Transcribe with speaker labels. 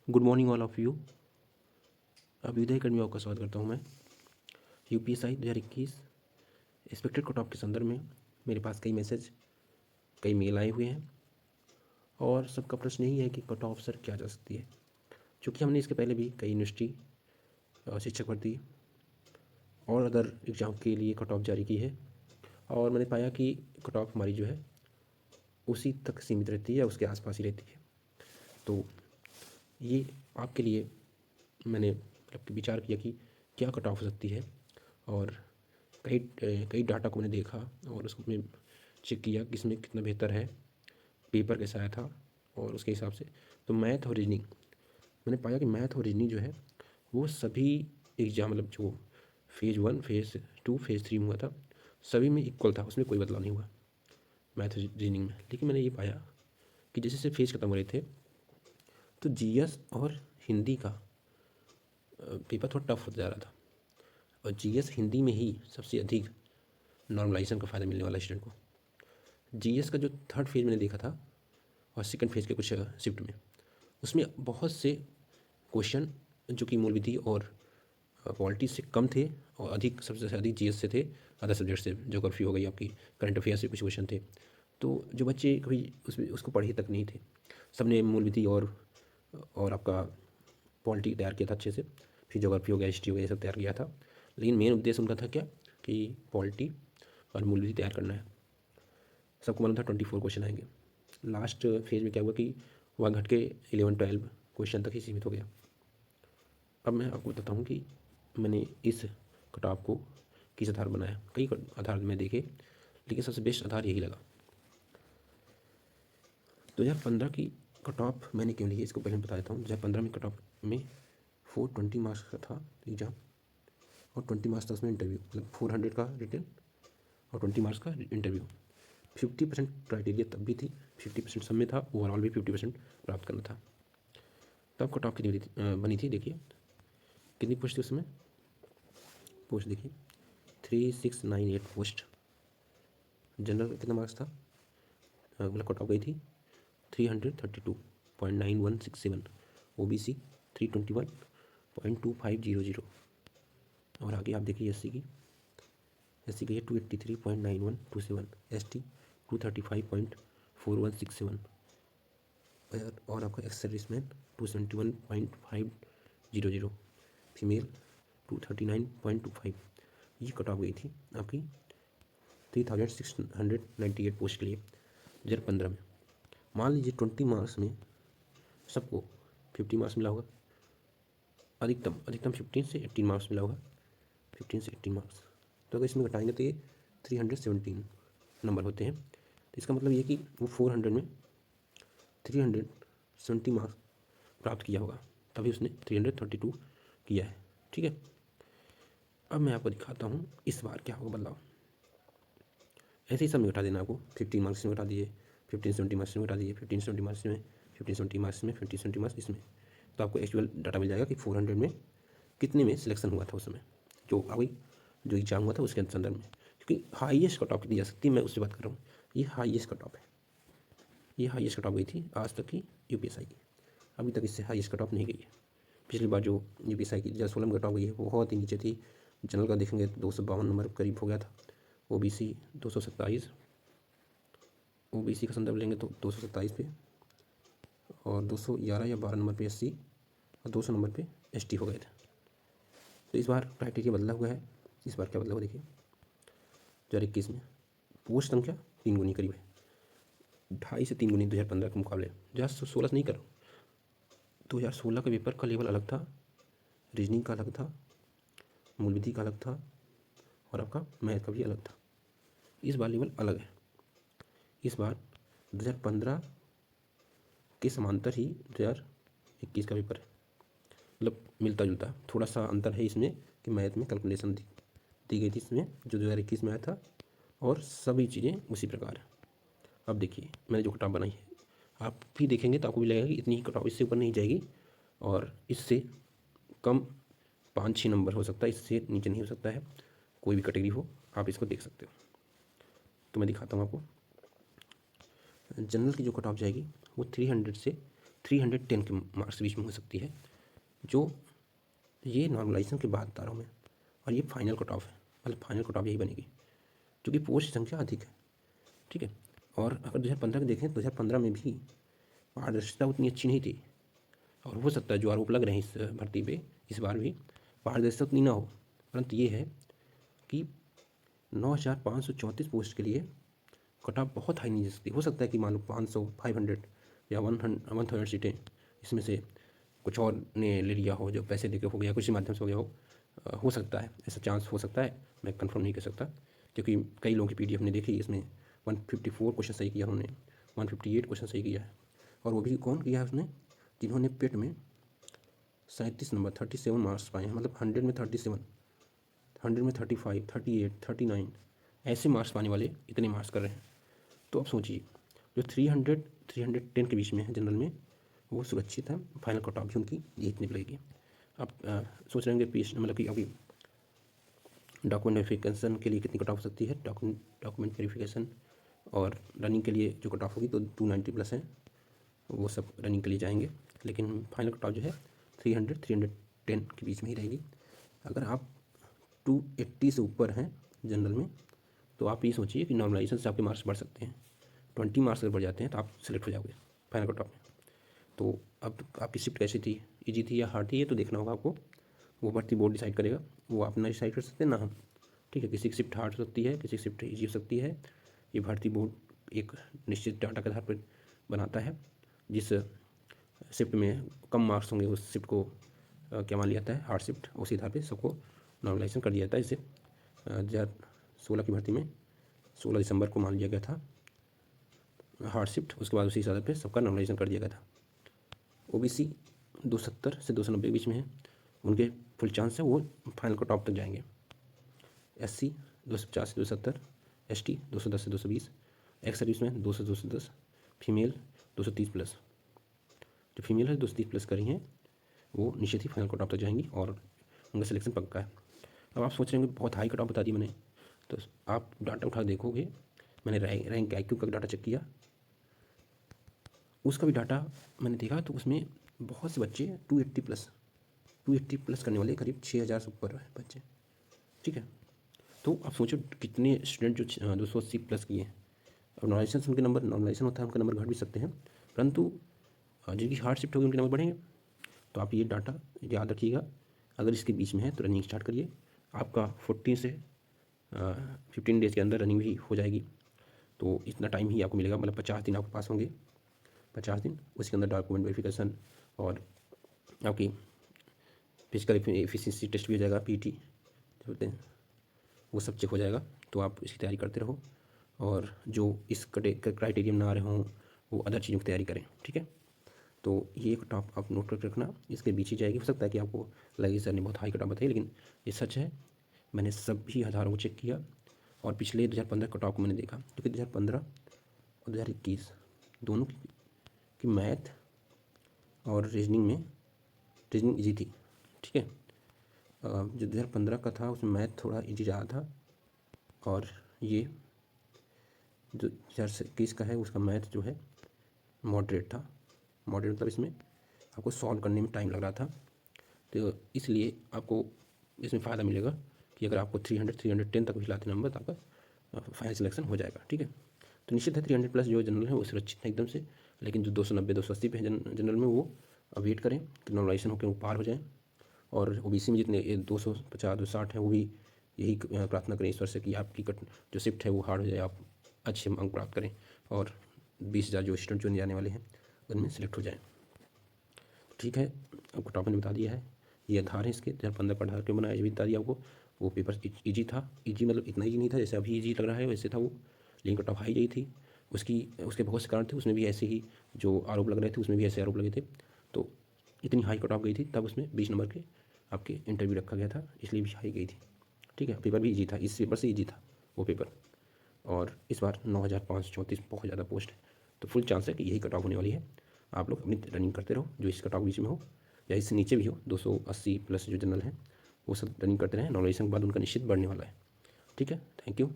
Speaker 1: Good morning all of you. Abhyudaya academy में आपका स्वागत करता हूँ मैं। यूपीएससी 2021 एक्सपेक्टेड कट ऑफ के संदर्भ में मेरे पास कई मैसेज, कई मेल आए हुए हैं और सबका प्रश्न यही है कि कट ऑफ सर क्या जा सकती है। चूँकि हमने इसके पहले भी कई यूनिवर्सिटी, शिक्षक भर्ती और अदर एग्ज़ाम के लिए कट ऑफ जारी की है और मैंने पाया कि कट ऑफ हमारी जो है उसी तक सीमित रहती है या उसके आसपास ही रहती है। तो ये आपके लिए मैंने मतलब विचार किया कि क्या कट ऑफ हो सकती है और कई डाटा को मैंने देखा और उसको मैं चेक किया कि इसमें कितना बेहतर है, पेपर कैसा आया था और उसके हिसाब से तो मैथ और रीजनिंग मैंने पाया कि मैथ और रीजनिंग जो है वो सभी एग्जाम मतलब जो फेज़ 1, फेज़ 2, फेज़ 3 में हुआ था सभी में इक्वल था, उसमें कोई बदलाव नहीं हुआ मैथ रीजनिंग में। लेकिन मैंने ये पाया कि जैसे जैसे फेज़ खत्म हो रहे थे तो जीएस और हिंदी का पेपर थोड़ा टफ होता जा रहा था और जीएस हिंदी में ही सबसे अधिक नॉर्मलाइजेशन का फ़ायदा मिलने वाला स्टूडेंट को। जीएस का जो थर्ड फेज़ मैंने देखा था और सेकंड फेज़ के कुछ शिफ्ट में उसमें बहुत से क्वेश्चन जो कि मूल विधि और पॉलिटी से कम थे और अधिक सबसे अधिक जीएस से थे, अदर सब्जेक्ट से ज्योग्राफी हो गई आपकी, करंट अफेयर से कुछ क्वेश्चन थे। तो जो बच्चे कभी उसको पढ़े तक नहीं थे सबने मूल विधि और आपका पॉलिटी तैयार किया था अच्छे से, फिर ज्योग्राफी हो गया, हिस्ट्री हो गया, ये सब तैयार किया था। लेकिन मेन उद्देश्य उनका था क्या कि पॉलिटी और मूल विधि तैयार करना है। सबको मालूम था 24 क्वेश्चन आएंगे। लास्ट फेज में क्या हुआ कि वह घट के 11-12 क्वेश्चन तक ही सीमित हो गया। अब मैं आपको बताता हूँ कि मैंने इस कट ऑफ को किस आधार बनाया। कई आधार में देखे लेकिन सबसे बेस्ट आधार यही लगा। 2015 की कट ऑफ मैंने क्यों ली है इसको पहले बता देता हूँ। 2015 में कट ऑफ में 420 मार्क्स का था एग्ज़ाम और 20 मार्क्स था उसमें इंटरव्यू, मतलब 400 का रिटन और 20 मार्क्स का इंटरव्यू। 50% क्राइटेरिया तब भी थी, 50% सब में था, ओवरऑल भी 50% प्राप्त करना था। तब कट ऑफ कितनी बनी थी देखिए, कितनी पोस्ट थी उसमें, पोस्ट देखिए 3698 पोस्ट। जनरल कितना मार्क्स था, मतलब कट ऑफ गई थी 332.9167, ओबीसी 321.2500 और आगे आप देखिए एससी की गई है 283.9127, एसटी 235.4167 और आपका एक्स सर्विसमैन 271.500, फीमेल 239.25। ये कट ऑफ गई थी आपकी 3698 पोस्ट के लिए 2015 में। मान लीजिए 20 मार्क्स में सबको 50 मार्क्स मिला होगा, अधिकतम 15 से 18 मार्क्स मिला होगा, 15 से 18 मार्क्स। तो अगर इसमें घटाएंगे तो ये 317 नंबर होते हैं। तो इसका मतलब ये कि वो 400 में 370 मार्क्स प्राप्त किया होगा, तभी उसने 332 किया है। ठीक है, अब मैं आपको दिखाता हूँ इस बार क्या होगा बदलाव। ऐसे ही सब में घटा देना आपको, 15 मार्क्स में घटा दिए, 1570 मार्क्स में घटा दिए, 1570 मार्क्स में, 1570 मार्क्स में, 1570 मार्क्स इसमें, तो आपको एक्चुअल डाटा मिल जाएगा कि 400 में कितने में सिलेक्शन हुआ था उस समय, जो अभी जो एग्जाम हुआ था उसके संदर्भ में। क्योंकि हाईएस्ट कट ऑफ कितनी जा सकती है मैं उससे बात कर रहा हूँ। ये हाईएस्ट कट ऑफ है, ये हाईएस्ट कट ऑफ गई थी आज तक की यूपीएससी की, अभी तक इससे हाईएस्ट कट ऑफ नहीं गई है। पिछली बार जो यूपीएससी की 2016 में कट ऑफ गई है वो बहुत ही नीचे थी। जनरल का देखेंगे 252 नंबर करीब हो गया था, ओबीसी 227, ओबीसी का संदर्भ लेंगे तो 227 पे और 211 या 12 नंबर पे एससी और 200 नंबर पे एसटी हो गए थे। तो इस बार क्राइटेरिया बदला हुआ है। इस बार क्या बदला हुआ देखिए, 2021 में पोस्ट संख्या 3 गुनी करीब है, 2.5 से 3 गुनी 2015 के मुकाबले। 2016 से नहीं कर रहा हूँ, 2016 का पेपर का लेवल अलग था, रीजनिंग का अलग था, मूल विधि का अलग था और आपका मैथ का भी अलग था। इस बार लेवल अलग है। इस बार 2015 के समांतर ही 2021 का पेपर है, मतलब मिलता जुलता, थोड़ा सा अंतर है इसमें कि मैथ में कैलकुलेशन दी गई थी इसमें जो 2021 में आया था और सभी चीज़ें उसी प्रकार है। अब देखिए मैंने जो कटाव बनाई है आप भी देखेंगे तो आपको भी लगेगा कि इतनी ही कटाव, इससे ऊपर नहीं जाएगी और इससे कम 5-6 नंबर हो सकता है, इससे नीचे नहीं हो सकता है। कोई भी कैटेगरी हो आप इसको देख सकते हो। तो मैं दिखाता हूँ आपको। जनरल की जो कट ऑफ जाएगी वो 300 से 310 के मार्क्स बीच में हो सकती है, जो ये नॉर्मलाइजेशन के बाद बता रहा हूँ मैं, और ये फाइनल कट ऑफ है, मतलब फाइनल कट ऑफ यही बनेगी, क्योंकि पोस्ट की संख्या अधिक है। ठीक है, और अगर 2015 के देखें तो 2015 में भी पारदर्शिता उतनी अच्छी नहीं थी, और हो सकता है जो आरोप लग रहे हैं इस भर्ती पे इस बार भी पारदर्शिता उतनी ना हो, परंतु ये है कि 9,534 पोस्ट के लिए कट ऑफ बहुत हाई नहीं जा सकती। हो सकता है कि मान लो 500, 500 या 100 सीटें इसमें से कुछ और ने ले लिया हो, जो पैसे देके हो गया, कुछ माध्यम से हो गया हो सकता है, ऐसा चांस हो सकता है, मैं कंफर्म नहीं कर सकता, क्योंकि कई लोगों की PDF ने देखी, इसमें 154 क्वेश्चन सही किया उन्होंने, 158 क्वेश्चन सही किया है, और वो भी कौन किया है उसने, जिन्होंने पेट में 37 नंबर 37 मार्क्स पाए हैं, मतलब 100 में 37, 100 में 35, 38, 39 ऐसे मार्क्स पाने वाले इतने मार्क्स कर रहे हैं। तो अब सोचिए, जो 300, 310 के बीच में है जनरल में, वो सुरक्षित है, फाइनल कट ऑफ भी उनकी ये इतनी लगेगी। आप सोच रहे होंगे पीस मतलब कि अभी डॉक्यूमेंट वेरिफिकेशन के लिए कितनी कट ऑफ हो सकती है, डॉक्यूमेंट वेरिफिकेशन और रनिंग के लिए जो कट ऑफ होगी तो 290 प्लस है, वो सब रनिंग के लिए जाएंगे, लेकिन फाइनल कट ऑफ जो है 300, 310 के बीच में ही रहेगी। अगर आप 280 से ऊपर हैं जनरल में, तो आप ये सोचिए कि नॉर्मलाइजेशन से आपके मार्क्स बढ़ सकते हैं, 20 मार्क्स अगर बढ़ जाते हैं तो आप सेलेक्ट हो जाओगे फाइनल कट ऑफ में। तो अब आपकी शिफ्ट कैसी थी, ईजी थी या हार्ड थी, ये तो देखना होगा आपको, वो भर्ती बोर्ड डिसाइड करेगा, वो आप ना डिसाइड कर सकते हैं ना हम। ठीक है, किसी की शिफ्ट हार्ड हो सकती है, किसी की शिफ्ट ईजी हो सकती है, ये भर्ती बोर्ड एक निश्चित डाटा के आधार पर बनाता है, जिस शिफ्ट में कम मार्क्स होंगे उस शिफ्ट को क्या मान लिया जाता है, हार्ड शिफ्ट, उसी आधार पर सबको नॉर्मलाइजेशन कर दिया जाता है। इसे 2016 की भर्ती में 16 दिसंबर को मान लिया गया था हार्ड शिफ्ट, उसके बाद उसी आधार पर सबका नॉर्मलाइजेशन कर दिया गया था। OBC 270 से 290 के बीच में है, उनके फुल चांस है वो फाइनल कट ऑफ तक जाएंगे। SC 250 से 270, ST 210 से 220, एक्स सर्विस में 200 से 210, फीमेल 230 प्लस, जो फीमेल है 230 प्लस करी हैं वो निश्चित ही फाइनल कट ऑफ तक जाएंगी और उनका सिलेक्शन पक्का है। अब आप सोच रहे होंगे बहुत हाई कट ऑफ बता दी मैंने, तो आप डाटा उठा देखोगे, मैंने रैंक IQ का डाटा चेक किया, उसका भी डाटा मैंने देखा, तो उसमें बहुत से बच्चे 280 प्लस करने वाले करीब 6,000 से ऊपर है बच्चे। ठीक है, तो आप सोचो कितने स्टूडेंट जो 280 प्लस किए हैं। अब नॉर्मलाइजेशन उनके नंबर, नॉर्मलाइजेशन होता है उनके नंबर घट भी सकते हैं, परंतु जिनकी हार्ड शिफ्ट होगी उनके नंबर बढ़ेंगे। तो आप ये डाटा याद रखिएगा, अगर इसके बीच में है तो रनिंग स्टार्ट करिए, आपका 14 से 15 डेज़ के अंदर रनिंग भी हो जाएगी, तो इतना टाइम ही आपको मिलेगा, मतलब 50 दिन आपके पास होंगे, 50 दिन, उसके अंदर डॉक्यूमेंट वेरिफिकेशन और आपकी फिजिकल एफिशिएंसी टेस्ट भी हो जाएगा, PT जो होते हैं वो सब चेक हो जाएगा। तो आप इसकी तैयारी करते रहो, और जो इस क्राइटेरिया में ना आ रहे हों वो अदर चीज़ों की तैयारी करें। ठीक है, तो ये कट ऑफ आप नोट करके रखना, इसके बीच ही जाएगी। हो सकता है कि आपको लगे सर ने बहुत हाई कट ऑफ बताई, लेकिन ये सच है, मैंने सभी आधारों को चेक किया, और पिछले 2015 कट ऑफ को मैंने देखा, क्योंकि 2015 और 2021 दोनों की मैथ और रीजनिंग में, रीजनिंग ईजी थी। ठीक है, जो 2015 का था उसमें मैथ थोड़ा ईजी रहा था, और ये जो 2021 का है उसका मैथ जो है मॉडरेट था। मॉडरेट मतलब इसमें आपको सॉल्व करने में टाइम लग रहा था, तो इसलिए आपको इसमें फ़ायदा मिलेगा कि अगर आपको 300, 310 तक भी लाते नंबर तो आपका फाइनल सिलेक्शन हो जाएगा। ठीक है, तो निश्चित है 300 प्लस जो जनरल है वो सुरक्षित है एकदम से, लेकिन जो 290, 280 पे है जनरल में, वो वेट करें कि नॉर्मलाइजेशन होकर वो पार हो जाए, और OBC में जितने 250, 260 है वो भी यही प्रार्थना करें ईश्वर से कि आपकी जो शिफ्ट है वो हार्ड हो जाए, आप अच्छे अंक प्राप्त करें, और 20,000 जो स्टूडेंट चुने जाने वाले हैं उनमें सेलेक्ट हो जाएँ। ठीक है, आपको टॉपिक ने बता दिया है, ये आधार है इसके 2015 का आधार क्यों बनाया ये भी बता दिया आपको। वो पेपर ईजी था, ईजी मतलब इतना ईजी नहीं था जैसे अभी ईजी लग रहा है वैसे था वो, लेकिन कट ऑफ हाई गई थी, उसके बहुत से कारण थे, उसमें भी ऐसे ही जो आरोप लग रहे थे उसमें भी ऐसे आरोप लगे थे, तो इतनी हाई कट ऑफ गई थी, तब उसमें 20 नंबर के आपके इंटरव्यू रखा गया था, इसलिए भी हाई गई थी। ठीक है, पेपर भी ईजी था, इस पेपर से ईजी था वो पेपर, और इस बार 9,534 बहुत ज़्यादा पोस्ट है, तो फुल चांस है कि यही कट ऑफ होने वाली है। आप लोग अपनी रनिंग करते रहो, जो इस कट ऑफ बीच में हो या इससे नीचे भी हो, 280 प्लस जो जनरल है वो सब रनिंग करते रहें, नॉर्मलाइजेशन के बाद उनका निश्चित बढ़ने वाला है। ठीक है, थैंक यू।